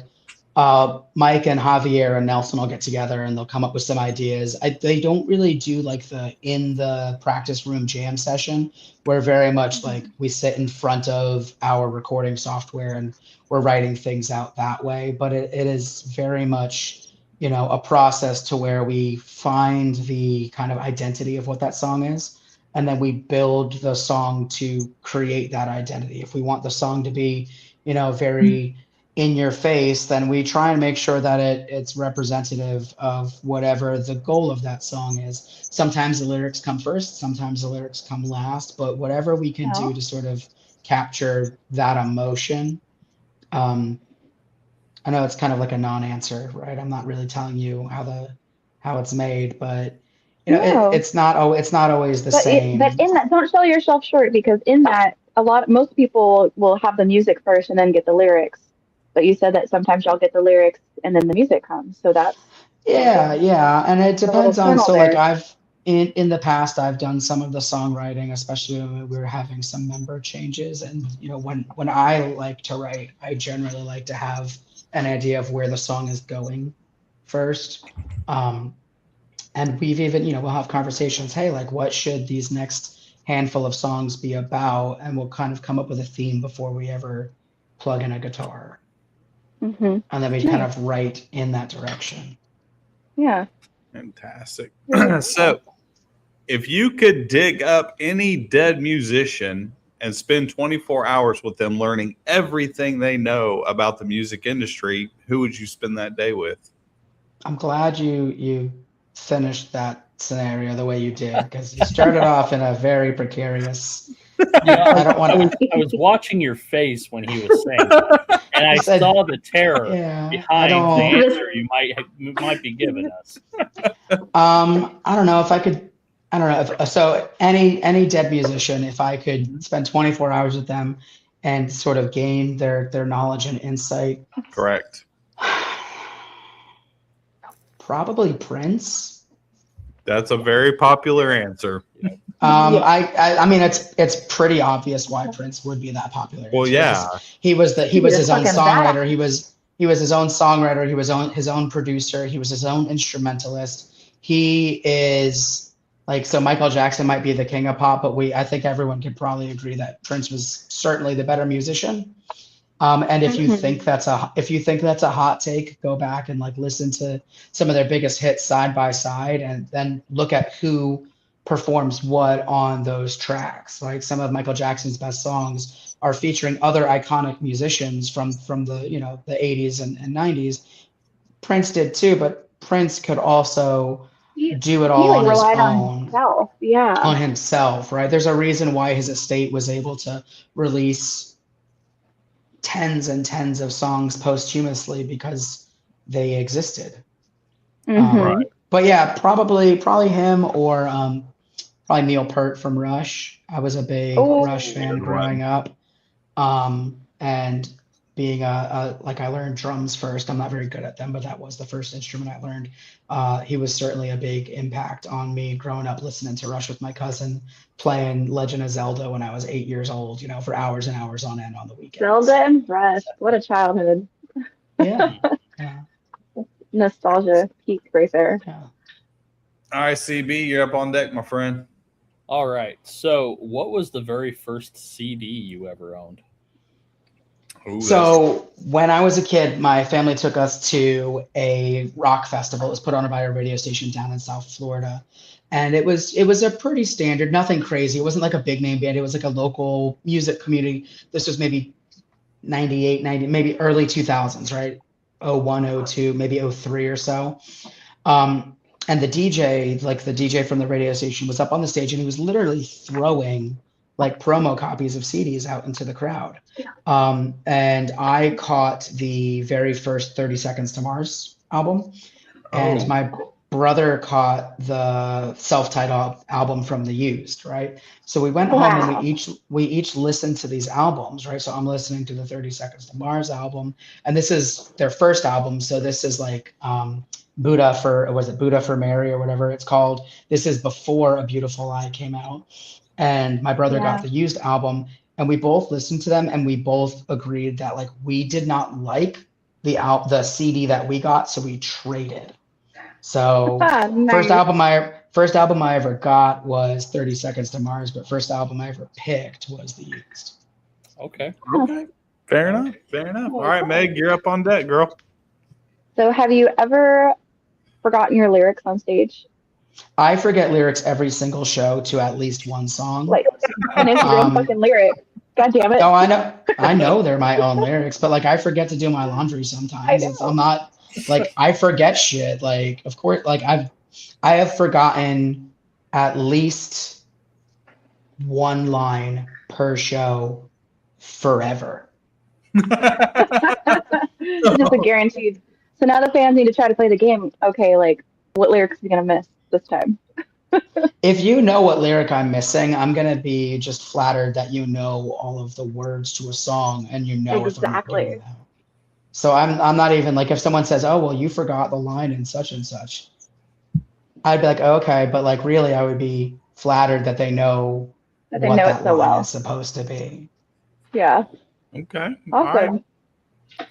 Mike and Javier and Nelson will get together and they'll come up with some ideas. They don't really do like the in the practice room jam session. We're very much like we sit in front of our recording software and we're writing things out that way. But it is very much, you know, a process to where we find the kind of identity of what that song is. And then we build the song to create that identity. If we want the song to be, you know, very in your face, then we try and make sure that it's representative of whatever the goal of that song is. Sometimes the lyrics come first, sometimes the lyrics come last, but whatever we can do to sort of capture that emotion, I know it's kind of like a non-answer, right? I'm not really telling you how it's made, but you know, No. it's not always the But same. but in that, don't sell yourself short, because in that, most people will have the music first and then get the lyrics. But you said that sometimes y'all get the lyrics and then the music comes. So that's Yeah, yeah, and it a little depends on, kernel so like there. I've in the past I've done some of the songwriting, especially when we were having some member changes, and you know when I like to write, I generally like to have an idea of where the song is going first. Um, and we've even, you know, we'll have conversations, hey, like what should these next handful of songs be about? And we'll kind of come up with a theme before we ever plug in a guitar. Hmm. And then we kind of write in that direction. Yeah. Fantastic. So, if you could dig up any dead musician and spend 24 hours with them learning everything they know about the music industry, who would you spend that day with? I'm glad you finished that scenario the way you did, because you started off in a very precarious. I don't want I was watching your face when he was saying that, and I said- saw the terror Yeah, I behind the don't. answer you might be giving us. I don't know if I could. I don't know if so. Any dead musician, if I could spend 24 hours with them and sort of gain their knowledge and insight, Correct. probably Prince. That's a very popular answer. I mean it's pretty obvious why Prince would be that popular. Well, yeah. He was his own fucking songwriter. He was his own songwriter. He was his own producer. He was his own instrumentalist. He is like, so Michael Jackson might be the king of pop, but I think everyone could probably agree that Prince was certainly the better musician. And if you think that's a hot take, go back and like listen to some of their biggest hits side by side, and then look at who performs what on those tracks. Like some of Michael Jackson's best songs are featuring other iconic musicians from the, you know, the 80s and 90s. Prince did too, but Prince could also do it all on his relied on own. himself. Yeah. On himself, right? There's a reason why his estate was able to release tens and tens of songs posthumously, because they existed. Mhm. But yeah, probably him, or probably Neil Peart from Rush. I was a big Rush fan growing up, and being like, I learned drums first. I'm not very good at them, but that was the first instrument I learned. He was certainly a big impact on me growing up, listening to Rush with my cousin, playing Legend of Zelda when I was 8 years old, you know, for hours and hours on end on the weekends. Zelda and Rush. What a childhood. Yeah. Yeah. Nostalgia peak right there. Yeah. All right, CB, you're up on deck, my friend. All right. So, what was the very first CD you ever owned? Ooh, So when I was a kid, my family took us to a rock festival. It was put on by a radio station down in South Florida. And it was a pretty standard, nothing crazy. It wasn't like a big name band. It was like a local music community. This was maybe 98, 90, maybe early 2000s, right? 01, 02, maybe 03 or so. And the DJ from the radio station was up on the stage, and he was literally throwing like promo copies of CDs out into the crowd. And I caught the very first 30 Seconds to Mars album, and my brother caught the self-titled album from The Used, right? So we went home and we each listened to these albums, right? So I'm listening to the 30 Seconds to Mars album, and this is their first album. So this is like Buddha for Mary or whatever it's called. This is before A Beautiful Lie came out. And my brother got the Used album, and we both listened to them, and we both agreed that like we did not like the CD that we got, so we traded. So Nice. first album I ever got was 30 Seconds to Mars, but first album I ever picked was The Used. Okay. Okay. Fair enough. Fair enough. All right, Meg, you're up on deck, girl. So have you ever forgotten your lyrics on stage? I forget lyrics every single show to at least one song. Like an Instagram fucking lyric. God damn it. Oh, I know they're my own lyrics, but like I forget to do my laundry sometimes. I'm not like, I forget shit. Like, of course, like I have forgotten at least one line per show forever. Just guaranteed. So now the fans need to try to play the game. Okay, like what lyrics are you gonna miss this time? If you know what lyric I'm missing, I'm gonna be just flattered that you know all of the words to a song and you know if I'm not doing Exactly. that. So I'm not even like if someone says, "Oh, well, you forgot the line in such and such," I'd be like, oh, "Okay," but like really, I would be flattered that they know That they what know it that so line is well. supposed to be. Yeah. Okay. All right. Awesome.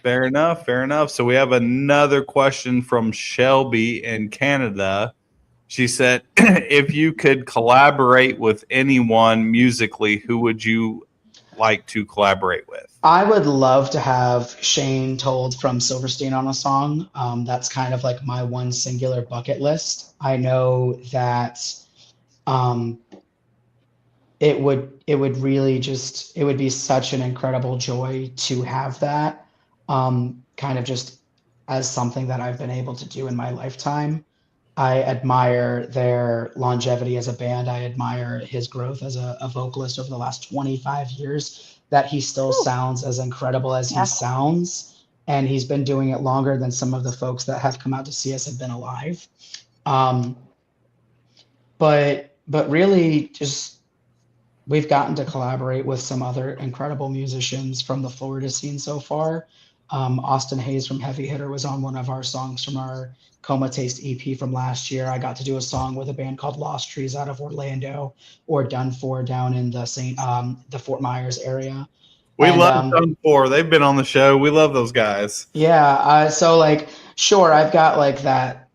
Fair enough. Fair enough. So we have another question from Shelby in Canada. She said, if you could collaborate with anyone musically, who would you like to collaborate with? I would love to have Shane Told from Silverstein on a song. That's kind of like my one singular bucket list. I know that um, it would really just it would be such an incredible joy to have that kind of just as something that I've been able to do in my lifetime. I admire their longevity as a band. I admire his growth as a vocalist over the last 25 years, that he still Whew. sounds as incredible as he Yeah. sounds. And he's been doing it longer than some of the folks that have come out to see us have been alive. Um, but really just we've gotten to collaborate with some other incredible musicians from the Florida scene so far. Austin Hayes from Heavy Hitter was on one of our songs from our Coma Taste EP from last year. I got to do a song with a band called Lost Trees out of Orlando, or Done For down in the Fort Myers area. We And love Done For. They've been on the show. We love those guys. yeah, so like, sure, I've got like that,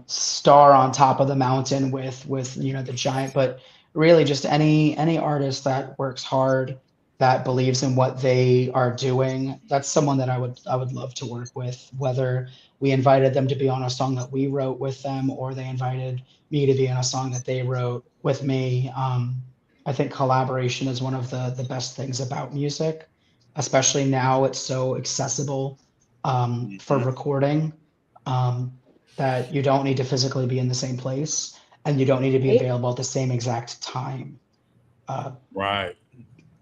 star on top of the mountain with the giant, but really just any artist that works hard, that believes in what they are doing, that's someone that I would love to work with, whether we invited them to be on a song that we wrote with them or they invited me to be on a song that they wrote with me. I think collaboration is one of the best things about music, especially now it's so accessible for recording. Um, that you don't need to physically be in the same place and you don't need to be Right? available at the same exact time. Right.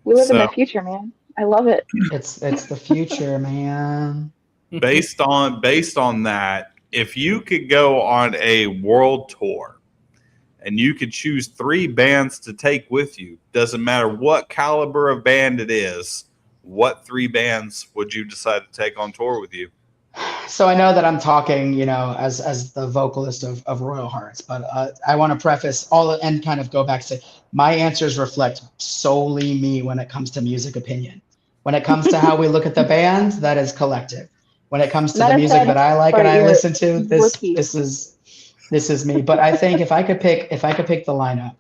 We live in So the future, man. I love it. It's the future, man. based on that, if you could go on a world tour and you could choose 3 bands to take with you, doesn't matter what caliber of band it is, what 3 bands would you decide to take on tour with you? So I know that I'm talking, as the vocalist of Royal Hearts, but I want to preface all and kind of go back to say my answers reflect solely me when it comes to music opinion. When it comes to how we look at the band, that is collective. When it comes to the That is music said that I like for and I your listen to, this rookie. this is me. But I think if I could pick the lineup,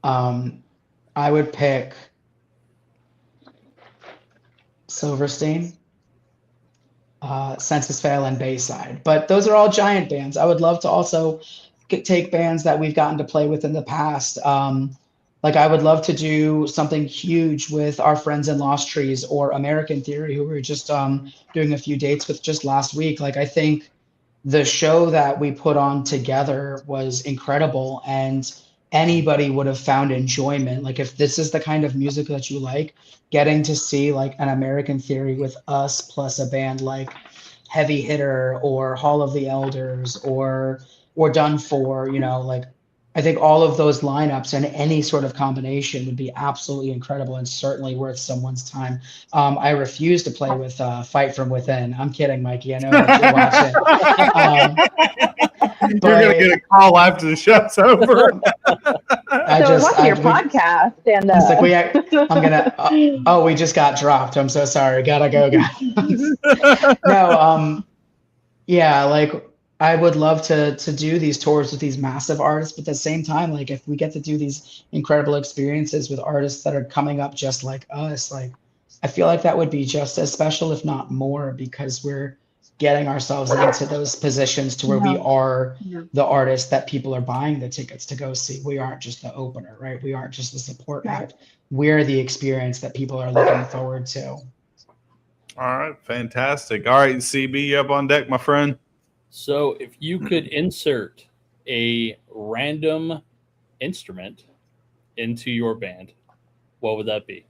I would pick Silverstein, Census Fail, and Bayside. But those are all giant bands. I would love to also take bands that we've gotten to play with in the past. Like I would love to do something huge with our friends in Lost Trees or American Theory, who we were just doing a few dates with just last week. Like I think the show that we put on together was incredible, and anybody would have found enjoyment. Like if this is the kind of music that you like, getting to see like an American Theory with us plus a band like Heavy Hitter or Hall of the Elders or Done For, like I think all of those lineups and any sort of combination would be absolutely incredible and certainly worth someone's time. I refuse to play with Fight From Within. I'm kidding, Mikey. I know that you're watching. You're going to get a call after the show's over. I was watching your podcast, and it's like I'm gonna. We just got dropped. I'm so sorry. Gotta go, guys. No, yeah, like I would love to do these tours with these massive artists, but at the same time, like if we get to do these incredible experiences with artists that are coming up just like us, like I feel like that would be just as special, if not more, because we're getting ourselves into those positions to where we are the artist that people are buying the tickets to go see. We aren't just the opener, right? We aren't just the support act. We're the experience that people are looking forward to. All right, fantastic. All right, CB, you up on deck, my friend? So if you could insert a random instrument into your band, what would that be?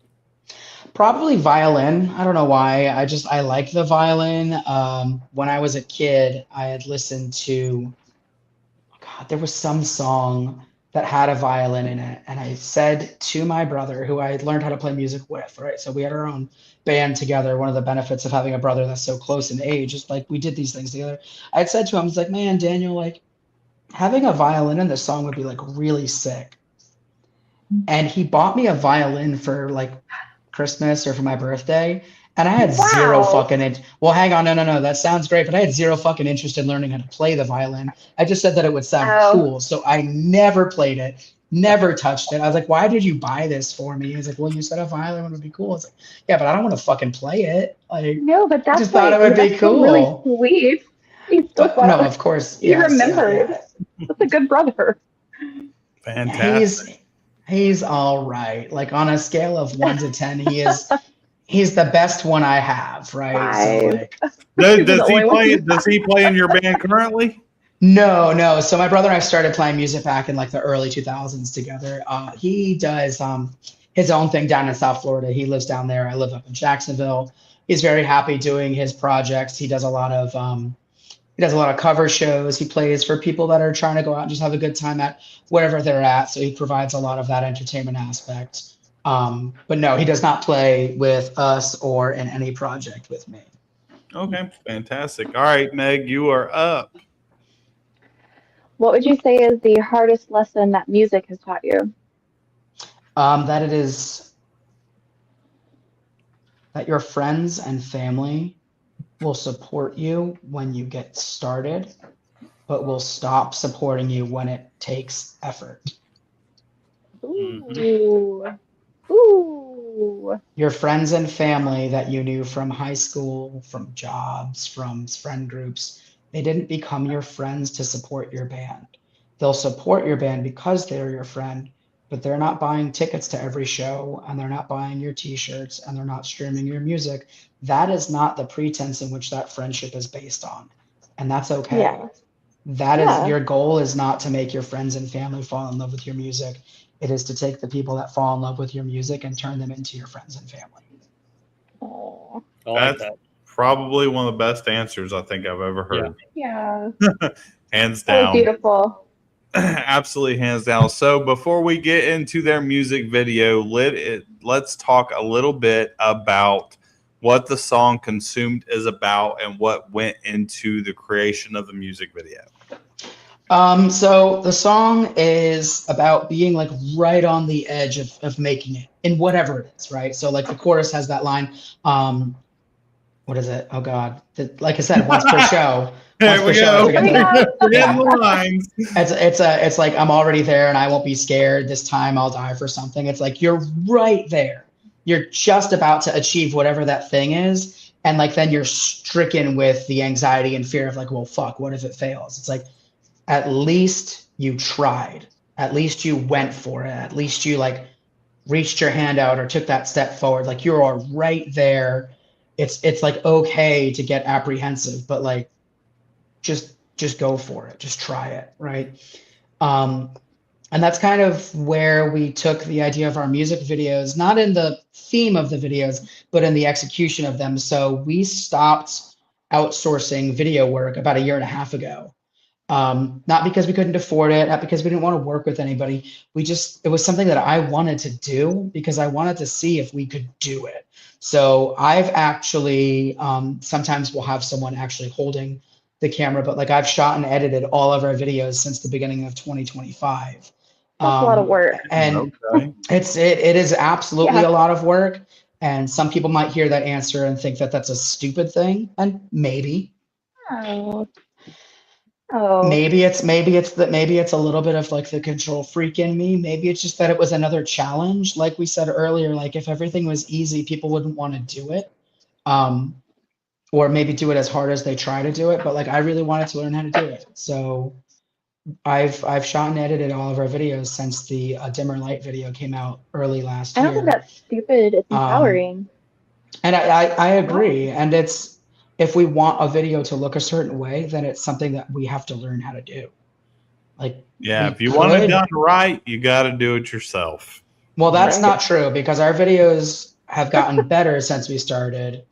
Probably violin. I don't know why. I like the violin. When I was a kid, I had listened to, God, there was some song that had a violin in it, and I said to my brother, who I had learned how to play music with, right? So we had our own band together. One of the benefits of having a brother that's so close in age is like we did these things together. I had said to him, I was like, man, Daniel, like having a violin in this song would be like really sick. And he bought me a violin for like Christmas or for my birthday. And I had zero Wow. fucking well, hang on, no. That sounds great, but I had zero fucking interest in learning how to play the violin. I just said that it would sound Oh. cool. So I never played it, never touched it. I was like, why did you buy this for me? He's like, well, you said a violin would be cool. It's like, yeah, but I don't want to fucking play it. Like, No, but that's just thought it would be that's still really cool. sweet. He's still But no, of course. He yes, remembered. That's a good brother. Fantastic. He's all right. Like on a scale of 1 to 10, he's the best one I have, right? So like, Does he play in your band currently? no. So my brother and I started playing music back in like the early 2000s together. He does his own thing down in South Florida. He lives down there. I live up in Jacksonville. He's very happy doing his projects. He does a lot of cover shows. He plays for people that are trying to go out and just have a good time at wherever they're at. So he provides a lot of that entertainment aspect. But no, he does not play with us or in any project with me. Okay, fantastic. All right, Meg, you are up. What would you say is the hardest lesson that music has taught you? That your friends and family will support you when you get started, but will stop supporting you when it takes effort. Ooh. Ooh. Your friends and family that you knew from high school, from jobs, from friend groups, they didn't become your friends to support your band. They'll support your band because they're your friend, but they're not buying tickets to every show, and they're not buying your t-shirts, and they're not streaming your music. That is not the pretense in which that friendship is based on. And that's okay. Yeah. That Yeah. is, your goal is not to make your friends and family fall in love with your music. It is to take the people that fall in love with your music and turn them into your friends and family. Aw. I like that. Probably one of the best answers I think I've ever heard. Yeah. Hands That was down. beautiful. Absolutely, hands down. So before we get into their music video, let's talk a little bit about what the song Consumed is about and what went into the creation of the music video. So the song is about being like right on the edge of making it in whatever it is, right? So like the chorus has that line, what is it? Oh God. Like I said, once per show. There we go. Yeah. Lines. It's like I'm already there and I won't be scared. This time I'll die for something. It's like you're right there. You're just about to achieve whatever that thing is. And like then you're stricken with the anxiety and fear of like, well, fuck, what if it fails? It's like, at least you tried. At least you went for it. At least you like reached your hand out or took that step forward. Like you are right there. It's like okay to get apprehensive, but like just go for it. Just try it, right? And that's kind of where we took the idea of our music videos, not in the theme of the videos, but in the execution of them. So we stopped outsourcing video work about 1.5 years ago. Not because we couldn't afford it, not because we didn't want to work with anybody. It was something that I wanted to do because I wanted to see if we could do it. So I've actually, sometimes we'll have someone actually holding the camera, but like I've shot and edited all of our videos since the beginning of 2025. That's a lot of work. And Okay. it is absolutely Yeah. a lot of work. And some people might hear that answer and think that that's a stupid thing. And maybe. Oh. Maybe it's a little bit of like the control freak in me. Maybe it's just that it was another challenge. Like we said earlier, like if everything was easy, people wouldn't want to do it. Or maybe do it as hard as they try to do it. But like I really wanted to learn how to do it. So I've shot and edited all of our videos since the Dimmer Light video came out early last I year. don't think that's stupid. It's empowering. And I agree. And it's, if we want a video to look a certain way, then it's something that we have to learn how to do. Like, Yeah, we if you want it could- done right, you got to do it yourself. Well, that's Right. not true because our videos have gotten better since we started.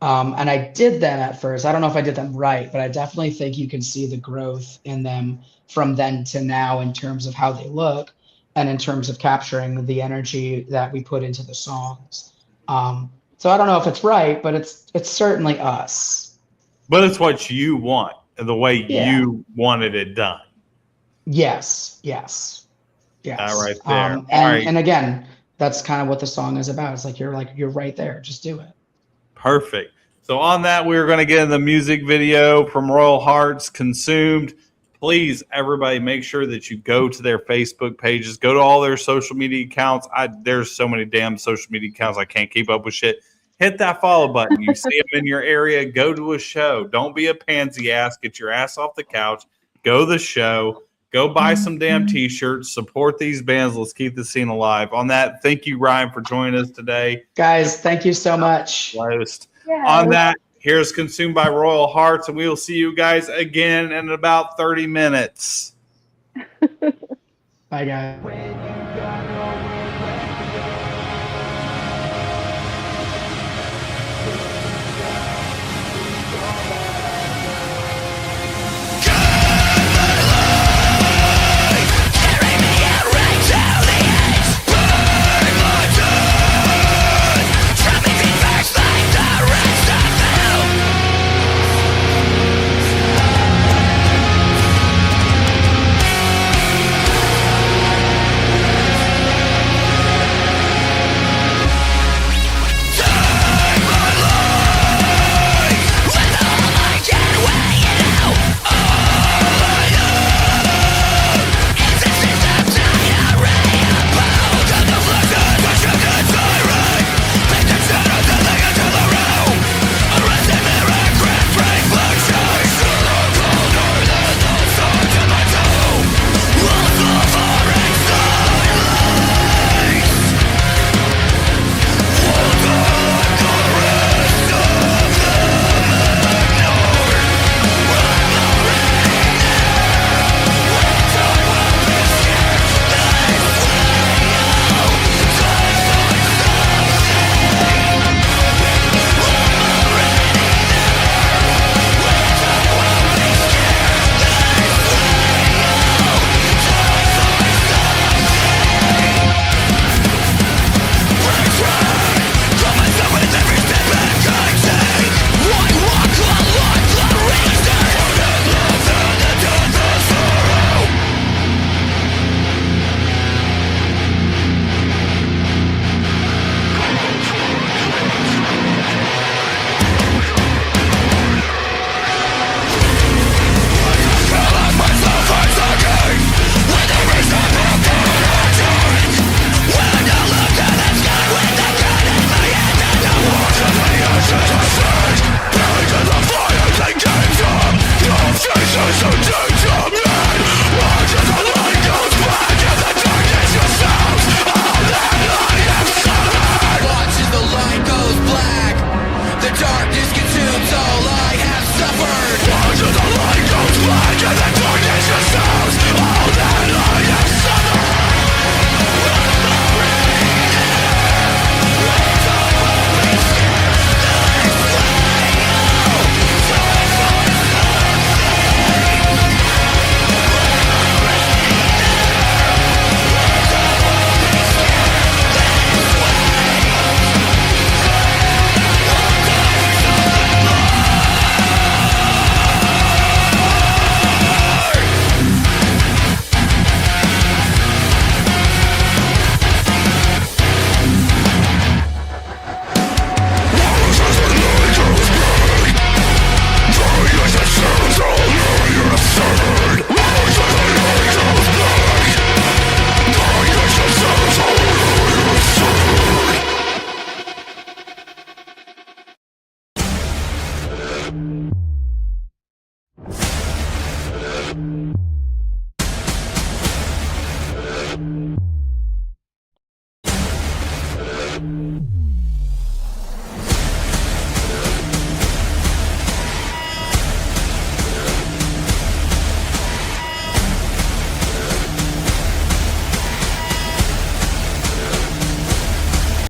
And I did them at first. I don't know if I did them right, but I definitely think you can see the growth in them from then to now in terms of how they look and in terms of capturing the energy that we put into the songs. So I don't know if it's right, but it's certainly us. But it's what you want, the way Yeah. you wanted it done. Yes. All right there. And, All right. and again, that's kind of what the song is about. It's you're right there. Just do it. Perfect. So on that, we're going to get in the music video from Royal Hearts, Consumed. Please, everybody, make sure that you go to their Facebook pages, go to all their social media accounts. There's so many damn social media accounts, I can't keep up with shit. Hit that follow button. You see them in your area, go to a show. Don't be a pansy ass. Get your ass off the couch. Go to the show. Go buy some damn T-shirts. Support these bands. Let's keep the scene alive. On that, thank you, Ryan, for joining us today. Guys, thank you so much. Yeah. On that, here's Consumed by Royal Hearts, and we will see you guys again in about 30 minutes. Bye, guys.